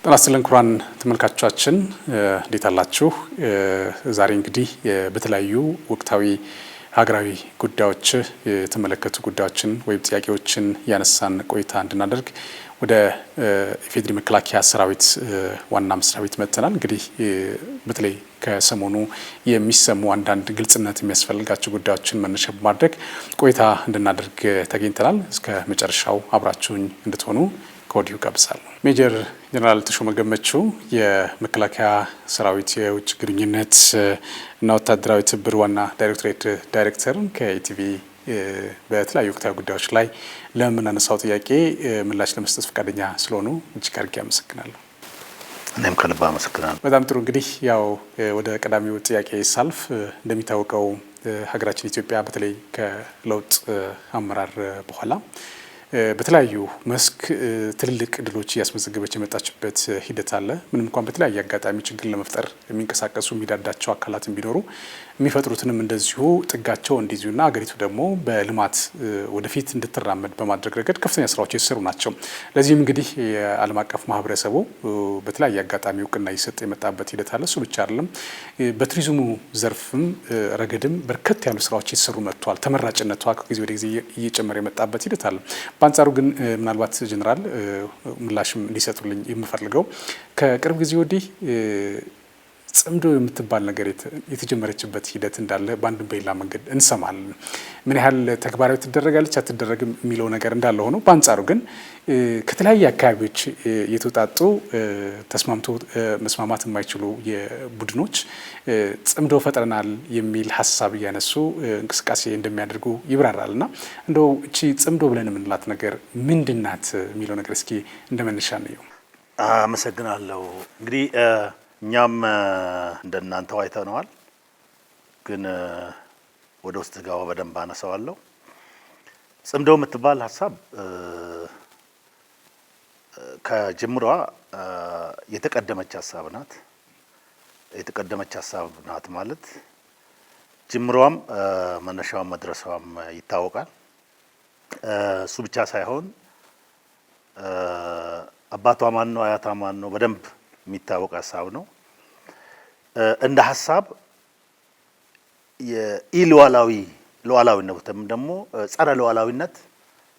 ጤና ይስጥልን ክቡራን ተመልካቾቻችን እንዴት አላችሁ? ዛሬ እንግዲህ በተለያዩ ወቅታዊ ሀገራዊ ጉዳዮች የተመለከቱ ጉዳዮችን ወይም ጥያቄዎችን ያነሳን ቆይታ እንድናደርግ ወደ ኢፌዴሪ መከላከያ ሰራዊት ዋና መስሪያ ቤት መጥተናል። እንግዲህ በተለይ ከሰሞኑ የሚሰሙ አንዳንድ ግልጽነት የሚያስፈልጋቸው ጉዳዮችን መነሻ በማድረግ ቆይታ እንድናደርግ ተገኝተናል። እስከ መጨረሻው አብራችሁኝ እንድትሆኑ ከወዲሁ ጋብዛለሁ። ሜጀር ጀነራል ተሾመ ገመቹ የመከላከያ ሰራዊት የውጭ ግንኙነት እና ወታደራዊ ትብብር ዋና ዳይሬክቶሬት ዳይሬክተር ከኢቲቪ በተለያዩ ወቅታዊ ጉዳዮች ላይ ለምናነሳው ጥያቄ ምላሽ ለመስጠት ፈቃደኛ ስለሆኑ እጅግ አድርጌ አመሰግናለሁ። እኔም ከልብ አመሰግናለሁ። በጣም ጥሩ። እንግዲህ ያው ወደ ቀዳሚው ጥያቄ ሳልፍ እንደሚታወቀው ሀገራችን ኢትዮጵያ በተለይ ከለውጥ አመራር በኋላ በተለያዩ መስክ ትልልቅ ድሎች እያስመዘገበች የመጣችበት ሂደት አለ። ምንም እንኳን በተለያየ አጋጣሚ ችግር ለመፍጠር የሚንቀሳቀሱ የሚዳዳቸው አካላትን ቢኖሩ የሚፈጥሩትንም እንደዚሁ ጥጋቸው እንዲይዙና ሀገሪቱ ደግሞ በልማት ወደፊት እንድትራመድ በማድረግ ረገድ ከፍተኛ ስራዎች የተሰሩ ናቸው። ለዚህም እንግዲህ የዓለም አቀፍ ማህበረሰቡ በተለያየ አጋጣሚ እውቅና እየሰጠ የመጣበት ሂደት አለ። እሱ ብቻ አይደለም፣ በቱሪዝሙ ዘርፍም ረገድም በርከት ያሉ ስራዎች የተሰሩ መጥተዋል። ተመራጭነቷ ከጊዜ ወደ ጊዜ እየጨመረ የመጣበት ሂደት አለ። በአንጻሩ ግን ምናልባት ጀነራል ምላሽም እንዲሰጡልኝ የምፈልገው ከቅርብ ጊዜ ወዲህ ጽምዶ የምትባል ነገር የተጀመረችበት ሂደት እንዳለ በአንድም በሌላ መንገድ እንሰማለን። ምን ያህል ተግባራዊ ትደረጋለች አትደረግም የሚለው ነገር እንዳለ ሆኖ በአንጻሩ ግን ከተለያየ አካባቢዎች የተውጣጡ ተስማምቶ መስማማት የማይችሉ የቡድኖች ጽምዶ ፈጥረናል የሚል ሀሳብ እያነሱ እንቅስቃሴ እንደሚያደርጉ ይብራራልና እንደው እቺ ጽምዶ ብለን የምንላት ነገር ምንድናት የሚለው ነገር እስኪ እንደመነሻ ነው። አመሰግናለሁ። እንግዲህ እኛም እንደናንተው አይተነዋል፣ ግን ወደ ውስጥ ገባ በደንብ አነሳዋለሁ። ጽምዶ የምትባል ሀሳብ ከጅምሯ የተቀደመች ሀሳብ ናት። የተቀደመች ሀሳብ ናት ማለት ጅምሯም መነሻዋም መድረሻዋም ይታወቃል። እሱ ብቻ ሳይሆን አባቷ ማን ነው አያቷ ማን ነው በደንብ የሚታወቅ ሀሳብ ነው። እንደ ሀሳብ ሉዓላዊነትም ደግሞ ጸረ ሉዓላዊነት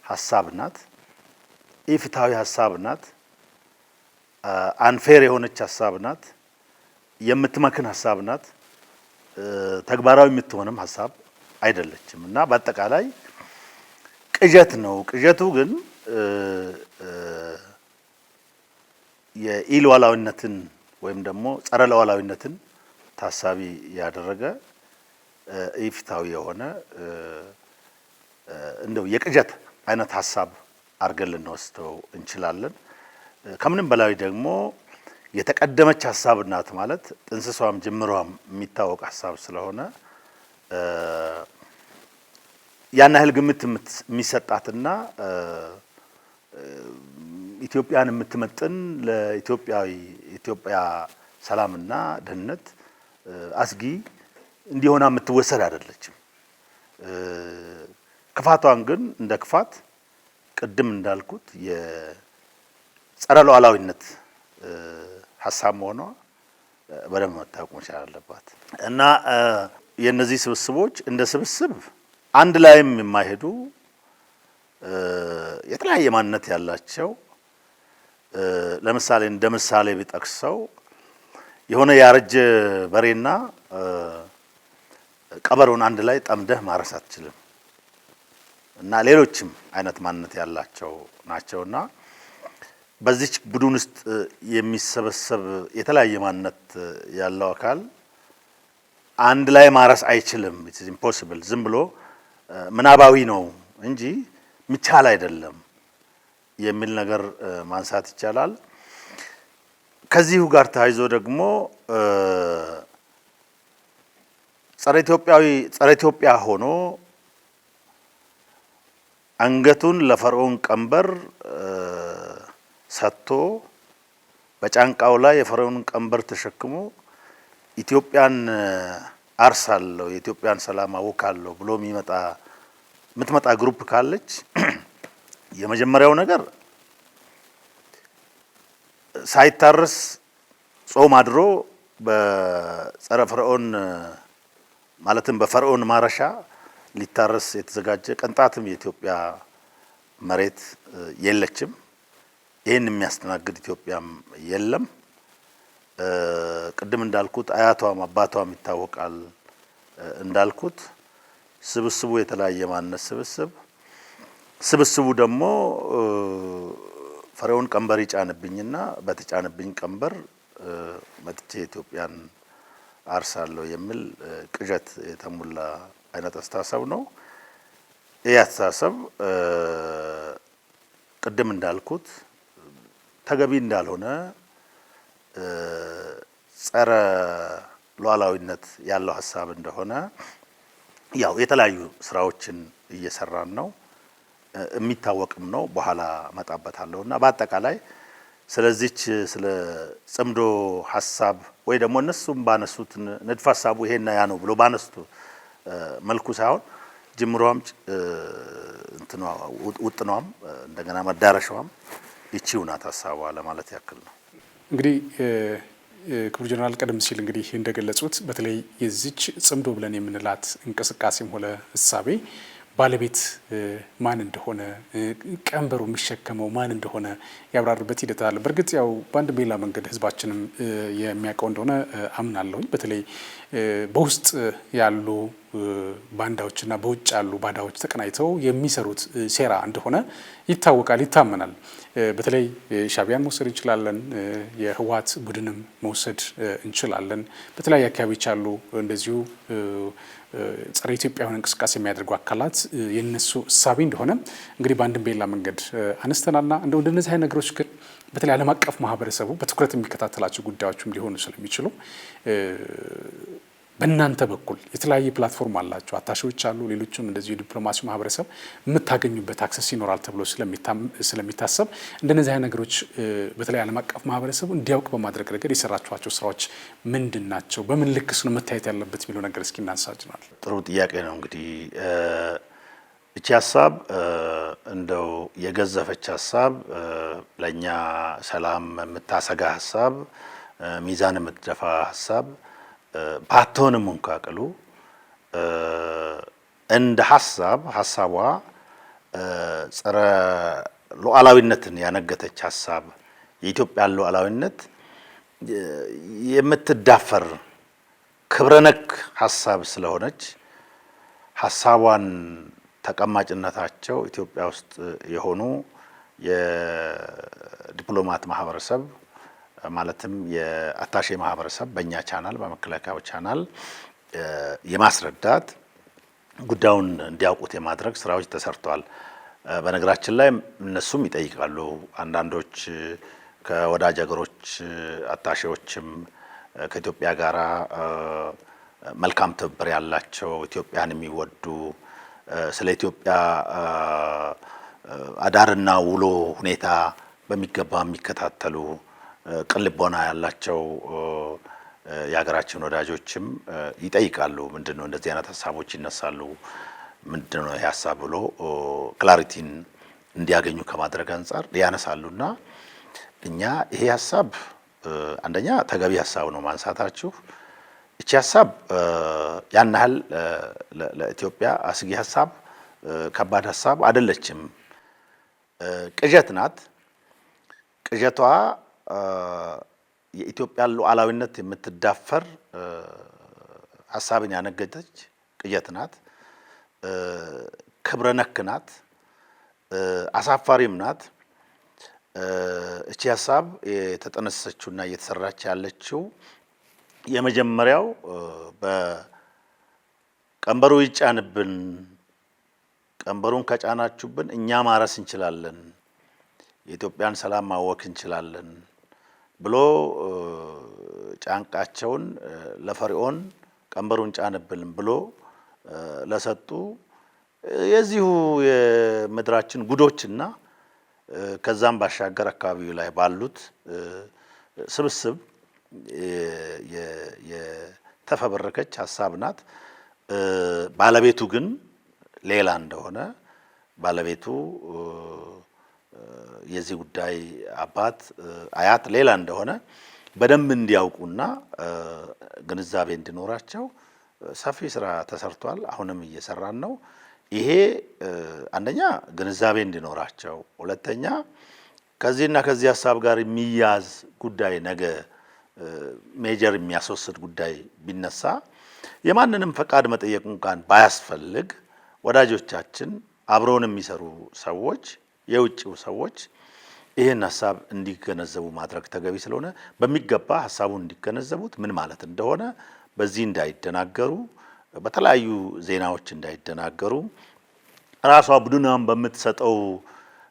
ሀሳብ ናት። ኢፍትሐዊ ሀሳብ ናት። አንፌር የሆነች ሀሳብ ናት። የምትመክን ሀሳብ ናት። ተግባራዊ የምትሆንም ሀሳብ አይደለችም እና በአጠቃላይ ቅዠት ነው። ቅዠቱ ግን የኢሉዓላዊነትን ወይም ደግሞ ጸረ ሉዓላዊነትን ታሳቢ ያደረገ ኢፍትሐዊ የሆነ እንደው የቅዠት አይነት ሀሳብ አድርገን ልንወስደው እንችላለን። ከምንም በላይ ደግሞ የተቀደመች ሀሳብ ናት ማለት ጥንስሷም ጅምሯም የሚታወቅ ሀሳብ ስለሆነ ያን ያህል ግምት የሚሰጣትና ኢትዮጵያን የምትመጥን ለኢትዮጵያ ሰላምና ደህንነት አስጊ እንዲሆና የምትወሰድ አይደለችም። ክፋቷን ግን እንደ ክፋት ቅድም እንዳልኩት የጸረ ሉዓላዊነት ሀሳብ መሆኗ በደንብ መታወቅ መቻል አለባት እና የእነዚህ ስብስቦች እንደ ስብስብ አንድ ላይም የማይሄዱ የተለያየ ማንነት ያላቸው ለምሳሌ እንደ ምሳሌ ቢጠቅሰው የሆነ ያረጀ በሬና ቀበሮን አንድ ላይ ጠምደህ ማረስ አትችልም እና ሌሎችም አይነት ማንነት ያላቸው ናቸውና በዚህ ቡድን ውስጥ የሚሰበሰብ የተለያየ ማንነት ያለው አካል አንድ ላይ ማረስ አይችልም። ኢት ኢዝ ኢምፖሲብል። ዝም ብሎ ምናባዊ ነው እንጂ ሚቻል አይደለም የሚል ነገር ማንሳት ይቻላል። ከዚሁ ጋር ተያይዞ ደግሞ ጸረ ኢትዮጵያ ሆኖ አንገቱን ለፈርዖን ቀንበር ሰጥቶ በጫንቃው ላይ የፈርዖን ቀንበር ተሸክሞ ኢትዮጵያን አርሳለሁ የኢትዮጵያን ሰላም አውካለሁ ብሎ የምትመጣ ግሩፕ ካለች የመጀመሪያው ነገር ሳይታረስ ጾም አድሮ በጸረ ፈርዖን ማለትም በፈርዖን ማረሻ ሊታረስ የተዘጋጀ ቅንጣትም የኢትዮጵያ መሬት የለችም። ይህን የሚያስተናግድ ኢትዮጵያም የለም። ቅድም እንዳልኩት አያቷም አባቷም ይታወቃል። እንዳልኩት ስብስቡ የተለያየ ማንነት ስብስቡ ደግሞ ፈርዖን ቀንበር ይጫንብኝና በተጫነብኝ ቀንበር መጥቼ ኢትዮጵያን አርሳለሁ የሚል ቅዠት የተሞላ አይነት አስተሳሰብ ነው። ይህ አስተሳሰብ ቅድም እንዳልኩት ተገቢ እንዳልሆነ ጸረ ሉዓላዊነት ያለው ሀሳብ እንደሆነ ያው የተለያዩ ስራዎችን እየሰራን ነው፣ የሚታወቅም ነው። በኋላ መጣበታለሁና በአጠቃላይ ስለዚች ስለ ጽምዶ ሀሳብ ወይ ደግሞ እነሱም ባነሱት ንድፈ ሀሳቡ ይሄና ያ ነው ብሎ ባነሱት መልኩ ሳይሆን ጅምሯም እንትኗ ውጥኗም እንደገና መዳረሻዋም ይቺው ናት ሀሳቧ ለማለት ያክል ነው። እንግዲህ ክቡር ጀነራል ቀደም ሲል እንግዲህ እንደገለጹት በተለይ የዚች ጽምዶ ብለን የምንላት እንቅስቃሴም ሆነ እሳቤ ባለቤት ማን እንደሆነ ቀንበሩ የሚሸከመው ማን እንደሆነ ያብራሩበት ሂደት አለ። በእርግጥ ያው በአንድ በሌላ መንገድ ህዝባችንም የሚያውቀው እንደሆነ አምናለሁኝ። በተለይ በውስጥ ያሉ ባንዳዎችና በውጭ ያሉ ባዳዎች ተቀናይተው የሚሰሩት ሴራ እንደሆነ ይታወቃል፣ ይታመናል። በተለይ ሻዕቢያን መውሰድ እንችላለን፣ የህወሓት ቡድንም መውሰድ እንችላለን። በተለያዩ አካባቢዎች ያሉ እንደዚሁ ጸረ ኢትዮጵያ የሆነ እንቅስቃሴ የሚያደርጉ አካላት የነሱ እሳቤ እንደሆነ እንግዲህ በአንድም በሌላ መንገድ አነስተናልና እንደነዚህ አይነት ነገሮች ግን በተለይ ዓለም አቀፍ ማህበረሰቡ በትኩረት የሚከታተላቸው ጉዳዮችም ሊሆኑ ስለሚችሉ በእናንተ በኩል የተለያየ ፕላትፎርም አላቸው፣ አታሺዎች አሉ፣ ሌሎችም እንደዚሁ የዲፕሎማሲ ማህበረሰብ የምታገኙበት አክሰስ ይኖራል ተብሎ ስለሚታሰብ እንደነዚህ አይነት ነገሮች በተለይ ዓለም አቀፍ ማህበረሰቡ እንዲያውቅ በማድረግ ረገድ የሰራችኋቸው ስራዎች ምንድን ናቸው? በምን ልክስ ነው መታየት ያለበት የሚለው ነገር እስኪ እናንሳጅናል። ጥሩ ጥያቄ ነው። እንግዲህ እቺ ሀሳብ እንደው የገዘፈች ሀሳብ፣ ለእኛ ሰላም የምታሰጋ ሀሳብ፣ ሚዛን የምትደፋ ሀሳብ ባትሆንም እንኳ ቅሉ እንደ ሀሳቧ ጸረ ሉዓላዊነትን ያነገተች ሀሳብ፣ የኢትዮጵያን ሉዓላዊነት የምትዳፈር ክብረነክ ሀሳብ ስለሆነች ሀሳቧን ተቀማጭነታቸው ኢትዮጵያ ውስጥ የሆኑ የዲፕሎማት ማህበረሰብ ማለትም የአታሼ ማህበረሰብ በእኛ ቻናል በመከላከያው ቻናል የማስረዳት ጉዳዩን እንዲያውቁት የማድረግ ስራዎች ተሰርተዋል። በነገራችን ላይ እነሱም ይጠይቃሉ። አንዳንዶች ከወዳጅ ሀገሮች አታሼዎችም ከኢትዮጵያ ጋራ መልካም ትብብር ያላቸው ኢትዮጵያን የሚወዱ ስለ ኢትዮጵያ አዳርና ውሎ ሁኔታ በሚገባ የሚከታተሉ ቅን ልቦና ያላቸው የሀገራችን ወዳጆችም ይጠይቃሉ። ምንድነው እንደዚህ አይነት ሀሳቦች ይነሳሉ፣ ምንድነው ይሄ ሀሳብ ብሎ ክላሪቲን እንዲያገኙ ከማድረግ አንጻር ያነሳሉና እኛ ይሄ ሀሳብ አንደኛ ተገቢ ሀሳብ ነው ማንሳታችሁ። እቺ ሀሳብ ያን ያህል ለኢትዮጵያ አስጊ ሀሳብ፣ ከባድ ሀሳብ አይደለችም። ቅዠት ናት። ቅዠቷ የኢትዮጵያን ሉዓላዊነት የምትዳፈር ሀሳብን ያነገተች ቅዠት ናት። ክብረ ነክ ናት። አሳፋሪም ናት። እቺ ሀሳብ የተጠነሰሰችውና እየተሰራች ያለችው የመጀመሪያው በቀንበሩ ይጫንብን፣ ቀንበሩን ከጫናችሁብን እኛ ማረስ እንችላለን፣ የኢትዮጵያን ሰላም ማወክ እንችላለን ብሎ ጫንቃቸውን ለፈርዖን ቀንበሩን ጫንብን ብሎ ለሰጡ የዚሁ የምድራችን ጉዶችና ከዛም ባሻገር አካባቢው ላይ ባሉት ስብስብ የተፈበረከች ሀሳብ ናት። ባለቤቱ ግን ሌላ እንደሆነ፣ ባለቤቱ የዚህ ጉዳይ አባት አያት ሌላ እንደሆነ በደንብ እንዲያውቁና ግንዛቤ እንዲኖራቸው ሰፊ ስራ ተሰርቷል። አሁንም እየሰራን ነው። ይሄ አንደኛ ግንዛቤ እንዲኖራቸው፣ ሁለተኛ ከዚህና ከዚህ ሀሳብ ጋር የሚያዝ ጉዳይ ነገ ሜጀር የሚያስወስድ ጉዳይ ቢነሳ የማንንም ፈቃድ መጠየቅ እንኳን ባያስፈልግ ወዳጆቻችን አብረውን የሚሰሩ ሰዎች የውጭው ሰዎች ይህን ሀሳብ እንዲገነዘቡ ማድረግ ተገቢ ስለሆነ በሚገባ ሀሳቡን እንዲገነዘቡት ምን ማለት እንደሆነ በዚህ እንዳይደናገሩ፣ በተለያዩ ዜናዎች እንዳይደናገሩ፣ ራሷ ቡድኗን በምትሰጠው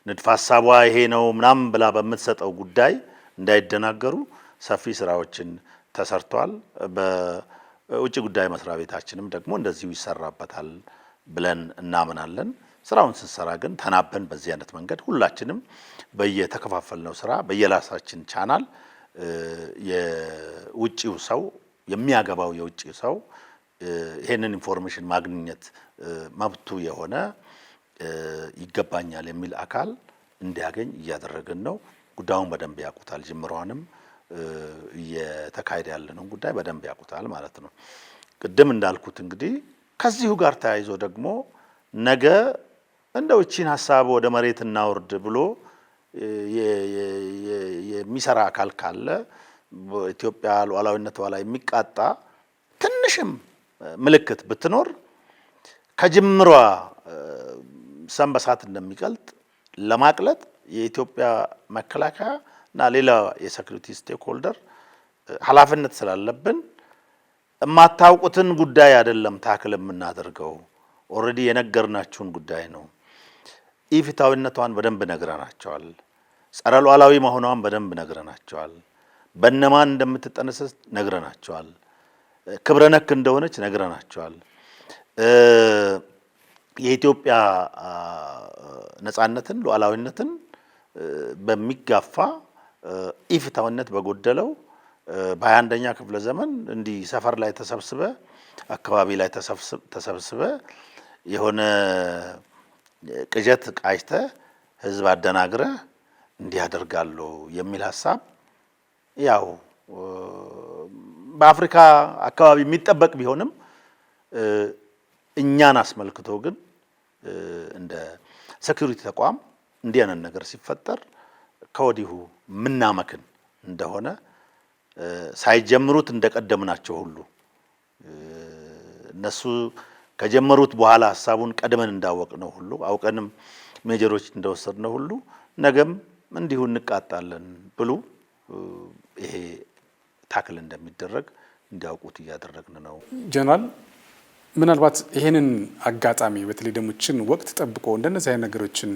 ንድፈ ሀሳቧ ይሄ ነው ምናምን ብላ በምትሰጠው ጉዳይ እንዳይደናገሩ ሰፊ ስራዎችን ተሰርቷል። በውጭ ጉዳይ መስሪያ ቤታችንም ደግሞ እንደዚሁ ይሰራበታል ብለን እናምናለን። ስራውን ስንሰራ ግን ተናበን በዚህ አይነት መንገድ ሁላችንም በየተከፋፈልነው ስራ በየራሳችን ቻናል የውጭው ሰው የሚያገባው የውጭው ሰው ይሄንን ኢንፎርሜሽን ማግኘት መብቱ የሆነ ይገባኛል የሚል አካል እንዲያገኝ እያደረግን ነው። ጉዳዩን በደንብ ያውቁታል። ጅምሯንም እየተካሄደ ያለነው ጉዳይ በደንብ ያውቁታል ማለት ነው። ቅድም እንዳልኩት እንግዲህ ከዚሁ ጋር ተያይዞ ደግሞ ነገ እንደው እቺን ሀሳብ ወደ መሬት እናወርድ ብሎ የሚሰራ አካል ካለ በኢትዮጵያ ሉዓላዊነቷ ላይ የሚቃጣ ትንሽም ምልክት ብትኖር ከጅምሯ ሰም በሳት እንደሚቀልጥ ለማቅለጥ የኢትዮጵያ መከላከያ እና ሌላ የሴኩሪቲ ስቴክ ሆልደር ኃላፊነት ስላለብን የማታውቁትን ጉዳይ አይደለም ታክል የምናደርገው። ኦልሬዲ የነገርናችሁን ጉዳይ ነው። ኢፍትሐዊነቷን በደንብ ነግረናቸዋል። ጸረ ሉዓላዊ መሆኗን በደንብ ነግረናቸዋል። በእነማን እንደምትጠነሰስ ነግረናቸዋል። ክብረ ነክ እንደሆነች ነግረናቸዋል። የኢትዮጵያ ነጻነትን ሉዓላዊነትን በሚጋፋ ኢፍትሐዊነት በጎደለው በ21ኛ ክፍለ ዘመን እንዲህ ሰፈር ላይ ተሰብስበ አካባቢ ላይ ተሰብስበ የሆነ ቅጀት ቃጅተ ህዝብ አደናግረ እንዲህ ያደርጋሉ የሚል ሀሳብ ያው በአፍሪካ አካባቢ የሚጠበቅ ቢሆንም እኛን አስመልክቶ ግን እንደ ሴኩሪቲ ተቋም እንዲህ አይነት ነገር ሲፈጠር ከወዲሁ ምናመክን እንደሆነ ሳይጀምሩት እንደቀደምናቸው ሁሉ እነሱ ከጀመሩት በኋላ ሀሳቡን ቀድመን እንዳወቅነው ሁሉ አውቀንም ሜጀሮች እንደወሰድነው ሁሉ ነገም እንዲሁ እንቃጣለን ብሉ ይሄ ታክል እንደሚደረግ እንዲያውቁት እያደረግን ነው። ጀነራል ምናልባት ይሄንን አጋጣሚ በተለይ ደግሞ እችን ወቅት ጠብቆ እንደነዚህ አይነት ነገሮችን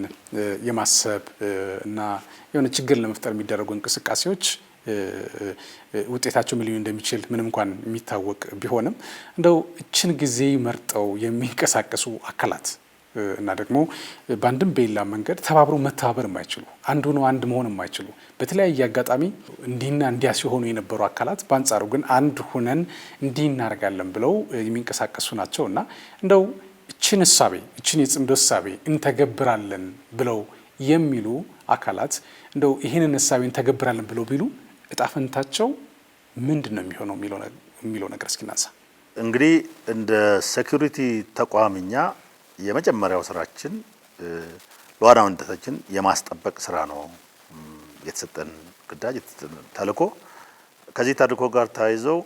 የማሰብ እና የሆነ ችግር ለመፍጠር የሚደረጉ እንቅስቃሴዎች ውጤታቸው ምን ሊሆን እንደሚችል ምንም እንኳን የሚታወቅ ቢሆንም እንደው እችን ጊዜ መርጠው የሚንቀሳቀሱ አካላት እና ደግሞ በአንድም በሌላ መንገድ ተባብረው መተባበር የማይችሉ አንዱ ነው አንድ መሆን የማይችሉ በተለያየ አጋጣሚ እንዲህና እንዲያ ሲሆኑ የነበሩ አካላት በአንጻሩ ግን አንድ ሁነን እንዲህ እናደርጋለን ብለው የሚንቀሳቀሱ ናቸው እና እንደው እችን እሳቤ እችን የጽምዶ እሳቤ እንተገብራለን ብለው የሚሉ አካላት እንደው ይህንን እሳቤ እንተገብራለን ብለው ቢሉ እጣፈንታቸው ምንድን ነው የሚሆነው የሚለው ነገር እስኪናንሳ። እንግዲህ እንደ ሴኩሪቲ ተቋምኛ የመጀመሪያው ስራችን ሉዓላዊነታችን የማስጠበቅ ስራ ነው የተሰጠን ግዳጅ ተልዕኮ። ከዚህ ተልዕኮ ጋር ተያይዘው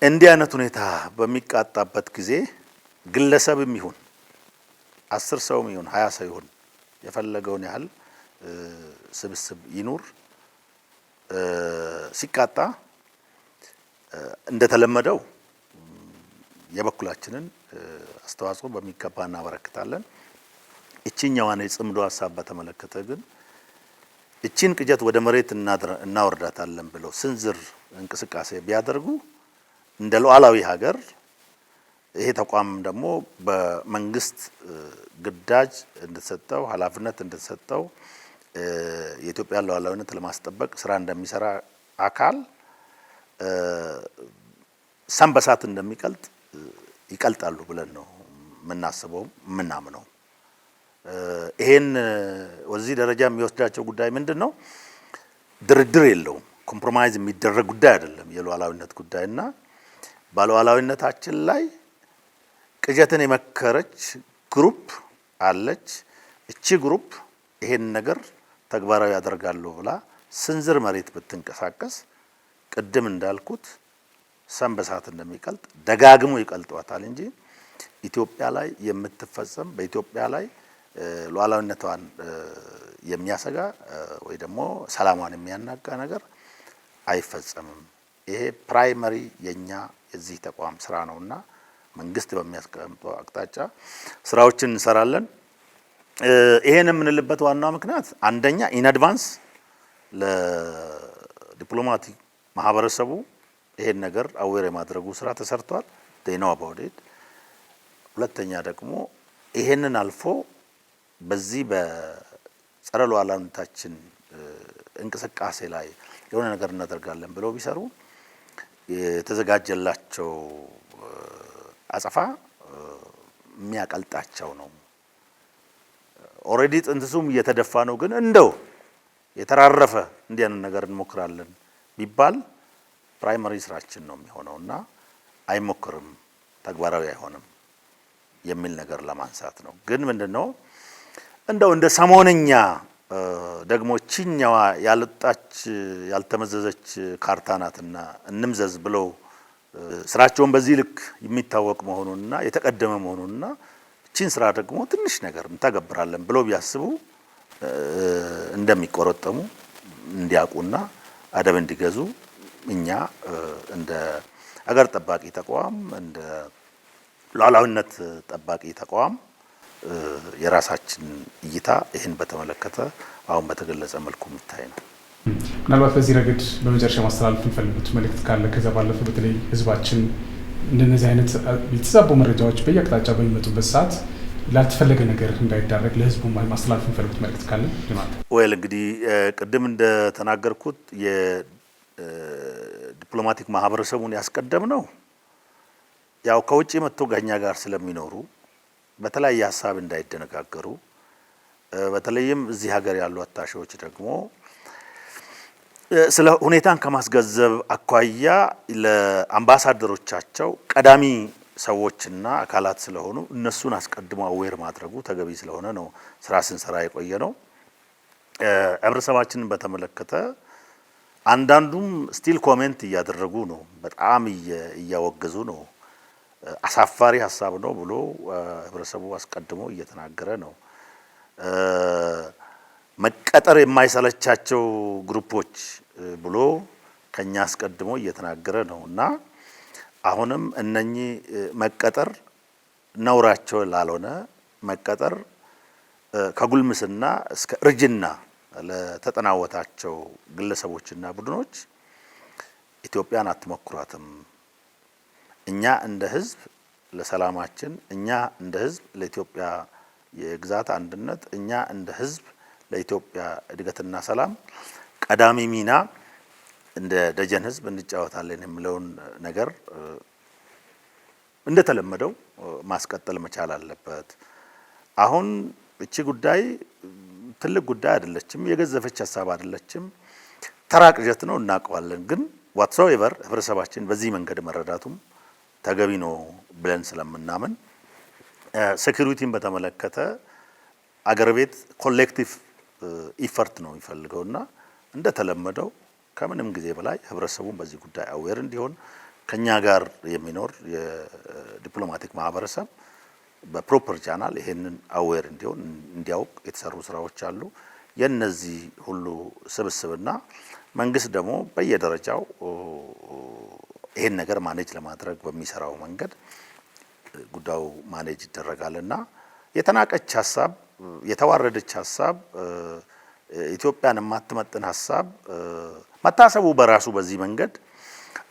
እንዲህ አይነት ሁኔታ በሚቃጣበት ጊዜ ግለሰብም ይሁን 10 ሰውም ይሁን 20 ሰው ይሁን የፈለገውን ያህል ስብስብ ይኑር ሲቃጣ እንደተለመደው የበኩላችንን አስተዋጽኦ በሚገባ እናበረክታለን። እቺኛዋን የጽምዶ ሀሳብ በተመለከተ ግን እቺን ቅጀት ወደ መሬት እናወርዳታለን ብለው ስንዝር እንቅስቃሴ ቢያደርጉ እንደ ሉዓላዊ ሀገር ይሄ ተቋም ደግሞ በመንግስት ግዳጅ እንደተሰጠው ኃላፊነት እንደተሰጠው የኢትዮጵያ ሉዓላዊነት ለማስጠበቅ ስራ እንደሚሰራ አካል ሰም በሳት እንደሚቀልጥ ይቀልጣሉ ብለን ነው የምናስበው የምናምነው። ይሄን ወዚህ ደረጃ የሚወስዳቸው ጉዳይ ምንድነው? ድርድር የለውም። ኮምፕሮማይዝ የሚደረግ ጉዳይ አይደለም። የሉዓላዊነት ጉዳይና ባሉዓላዊነታችን ላይ ቅጀትን የመከረች ግሩፕ አለች። እቺ ግሩፕ ይሄን ነገር ተግባራዊ ያደርጋለሁ ብላ ስንዝር መሬት ብትንቀሳቀስ ቅድም እንዳልኩት ሰም በሳት እንደሚቀልጥ ደጋግሞ ይቀልጧታል እንጂ ኢትዮጵያ ላይ የምትፈጸም በኢትዮጵያ ላይ ሉዓላዊነቷን የሚያሰጋ ወይ ደግሞ ሰላሟን የሚያናጋ ነገር አይፈጸምም። ይሄ ፕራይመሪ የኛ የዚህ ተቋም ስራ ነውና መንግስት በሚያስቀምጠው አቅጣጫ ስራዎችን እንሰራለን። ይሄን የምንልበት ዋናው ምክንያት አንደኛ ኢን አድቫንስ ለዲፕሎማቲክ ማህበረሰቡ ይሄን ነገር አዌር የማድረጉ ስራ ተሰርቷል። they know about it። ሁለተኛ ደግሞ ይሄንን አልፎ በዚህ በጸረ ሉዓላዊነታችን እንቅስቃሴ ላይ የሆነ ነገር እናደርጋለን ብለው ቢሰሩ የተዘጋጀላቸው አጸፋ የሚያቀልጣቸው ነው። ኦሬዲ ጥንትሱም እየተደፋ ነው። ግን እንደው የተራረፈ እንዲህ አይነት ነገር እንሞክራለን ቢባል ፕራይመሪ ስራችን ነው የሚሆነውና አይሞክርም፣ ተግባራዊ አይሆንም የሚል ነገር ለማንሳት ነው። ግን ምንድነው እንደው እንደ ሰሞነኛ ደግሞ ቺኛዋ ያልጣች ያልተመዘዘች ካርታ ናትና እንምዘዝ ብለው ስራቸውን በዚህ ልክ የሚታወቅ መሆኑንና የተቀደመ መሆኑንና ቺን ስራ ደግሞ ትንሽ ነገር እንተገብራለን ብለው ቢያስቡ እንደሚቆረጠሙ እንዲያውቁና አደብ እንዲገዙ እኛ እንደ አገር ጠባቂ ተቋም እንደ ሉዓላዊነት ጠባቂ ተቋም የራሳችን እይታ ይህን በተመለከተ አሁን በተገለጸ መልኩ የሚታይ ነው። ምናልባት በዚህ ረገድ በመጨረሻ ማስተላለፍ የሚፈልጉት መልእክት ካለ ከዛ ባለፈ በተለይ ህዝባችን እንደነዚህ አይነት የተዛቡ መረጃዎች በየአቅጣጫ በሚመጡበት ሰዓት ላልተፈለገ ነገር እንዳይዳረግ ለህዝቡ ማስተላለፍ የሚፈልጉት መልእክት ካለ ለማለት ወይል እንግዲህ ቅድም እንደተናገርኩት የዲፕሎማቲክ ማህበረሰቡን ያስቀደም ነው ያው ከውጪ መጥቶ ጋኛ ጋር ስለሚኖሩ በተለያየ ሀሳብ እንዳይደነጋገሩ በተለይም እዚህ ሀገር ያሉ አታሺዎች ደግሞ ስለ ሁኔታን ከማስገንዘብ አኳያ ለአምባሳደሮቻቸው ቀዳሚ ሰዎችና አካላት ስለሆኑ እነሱን አስቀድሞ አዌር ማድረጉ ተገቢ ስለሆነ ነው ስራ ስንሰራ የቆየ ነው። ህብረተሰባችንን በተመለከተ አንዳንዱም ስቲል ኮሜንት እያደረጉ ነው፣ በጣም እያወገዙ ነው። አሳፋሪ ሀሳብ ነው ብሎ ህብረተሰቡ አስቀድሞ እየተናገረ ነው። መቀጠር የማይሰለቻቸው ግሩፖች ብሎ ከኛ አስቀድሞ እየተናገረ ነው እና አሁንም እነኚህ መቀጠር ነውራቸው ላልሆነ መቀጠር ከጉልምስና እስከ እርጅና ለተጠናወታቸው ግለሰቦችና ቡድኖች ኢትዮጵያን አትሞክሯትም። እኛ እንደ ህዝብ ለሰላማችን፣ እኛ እንደ ህዝብ ለኢትዮጵያ የግዛት አንድነት፣ እኛ እንደ ህዝብ ለኢትዮጵያ እድገትና ሰላም ቀዳሚ ሚና እንደ ደጀን ህዝብ እንጫወታለን የሚለውን ነገር እንደተለመደው ማስቀጠል መቻል አለበት። አሁን እቺ ጉዳይ ትልቅ ጉዳይ አይደለችም፣ የገዘፈች ሀሳብ አይደለችም። ተራ ቅዠት ነው እናውቀዋለን። ግን ዋትሶኤቨር ህብረተሰባችን በዚህ መንገድ መረዳቱም ተገቢ ነው ብለን ስለምናምን ሴኩሪቲን በተመለከተ አገር ቤት ኮሌክቲቭ ኢፈርት ነው የሚፈልገውና እንደተለመደው ከምንም ጊዜ በላይ ህብረተሰቡን በዚህ ጉዳይ አዌር እንዲሆን ከኛ ጋር የሚኖር የዲፕሎማቲክ ማህበረሰብ በፕሮፐር ቻናል ይሄንን አዌር እንዲሆን እንዲያውቅ የተሰሩ ስራዎች አሉ። የነዚህ ሁሉ ስብስብና መንግስት ደግሞ በየደረጃው ይሄን ነገር ማኔጅ ለማድረግ በሚሰራው መንገድ ጉዳዩ ማኔጅ ይደረጋልና የተናቀች ሀሳብ፣ የተዋረደች ሀሳብ፣ ኢትዮጵያን የማትመጥን ሀሳብ መታሰቡ በራሱ በዚህ መንገድ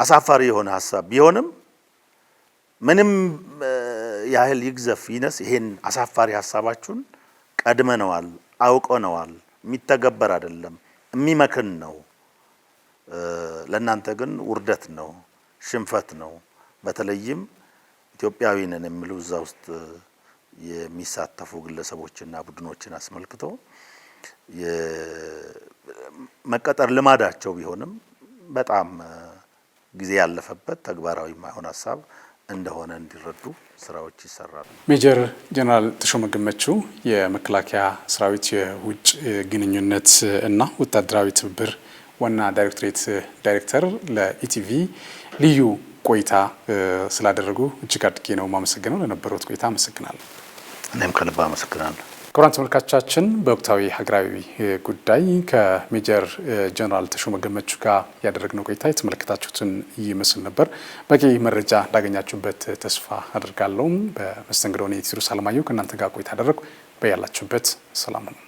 አሳፋሪ የሆነ ሀሳብ ቢሆንም ምንም ያህል ይግዘፍ ይነስ ይሄን አሳፋሪ ሀሳባችሁን ቀድመነዋል፣ አውቀነዋል፣ የሚተገበር አይደለም፣ የሚመክን ነው። ለእናንተ ግን ውርደት ነው፣ ሽንፈት ነው። በተለይም ኢትዮጵያዊ ነን የሚሉ እዛ ውስጥ የሚሳተፉ ግለሰቦችና ቡድኖችን አስመልክቶ መቀጠር ልማዳቸው ቢሆንም በጣም ጊዜ ያለፈበት ተግባራዊ የማይሆን ሀሳብ እንደሆነ እንዲረዱ ስራዎች ይሰራሉ። ሜጀር ጀነራል ተሾመ ገመቹ የመከላከያ ሰራዊት የውጭ ግንኙነት እና ወታደራዊ ትብብር ዋና ዳይሬክቶሬት ዳይሬክተር ለኢቲቪ ልዩ ቆይታ ስላደረጉ እጅግ አድርጌ ነው የማመሰግነው። ለነበሩት ቆይታ አመሰግናለሁ። እኔም ከልብ አመሰግናለሁ። ክቡራን ተመልካቾቻችን በወቅታዊ ሀገራዊ ጉዳይ ከሜጀር ጀነራል ተሾመ ገመቹ ጋር ያደረግነው ቆይታ የተመለከታችሁትን ይመስል ነበር። በቂ መረጃ እንዳገኛችሁበት ተስፋ አድርጋለሁ። በመስተንግዶ እኔ ቴዎድሮስ አለማየሁ ከእናንተ ጋር ቆይታ አደረግኩ። በያላችሁበት ሰላም ነው።